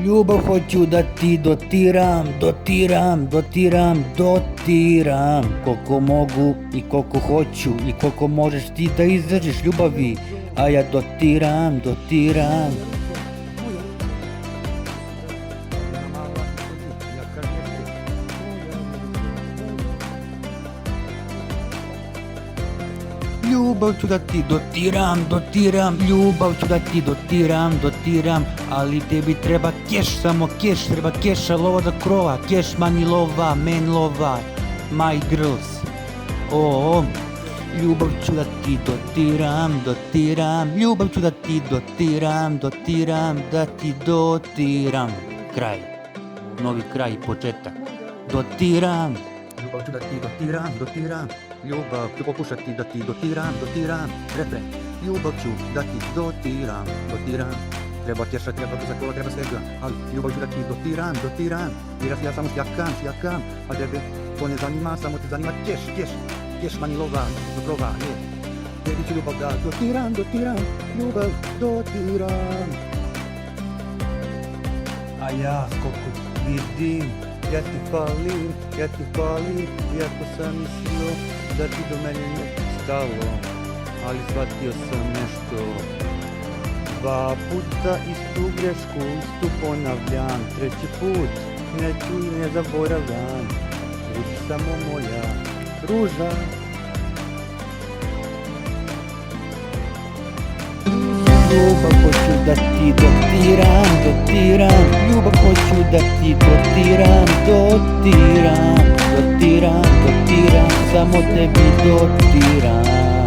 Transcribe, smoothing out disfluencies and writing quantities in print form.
Ljubav hoću da ti dotiram, dotiram, dotiram, dotiram. Koliko mogu i koliko hoću i koliko možeš ti da izdržiš ljubavi. A ja dotiram, dotiram. Ljubav ću da ti dotiram, dotiram, ljubav ću da ti dotiram, dotiram. Ali tebi treba keš, samo keš, treba keša, lova za krova, keš, money lova, man lova, my girls. Oh, ljubav ću da ti dotiram, dotiram, ljubav ću da ti dotiram, dotiram, da ti dotiram. Kraj, novi kraj, početak. Dotiram. Ljubav ću da ti dotiram, dotiram. Ljubav ću pokušati da ti dotiram, dotiram. Refren. Ljubav ću da ti dotiram, dotiram. Treba tješa, treba za kola, treba svega. Ali ljubav ću da ti dotiram, dotiram. Jer ja samo šjakam. A tebe to ne zanima, samo te zanima keš, keš. Keš mani lova, dobrova, je. Tebi ću ljubav da dotiram, dotiram. Ljubav dotiram. A ja koliko vidim, ja ti falim, iako sam mislio da ti do mene ne stalo, ali shvatio sam nešto. 2 puta istu grešku, istu ponavljam, 3. put neću i ne zaboravljam. Budi samo moja ruža. Ljubav hoću da ti dotiram, dotiram. Ljubav hoću da ti dotiram, dotiram, dotiram, dotiram. Samo tebi dotiram.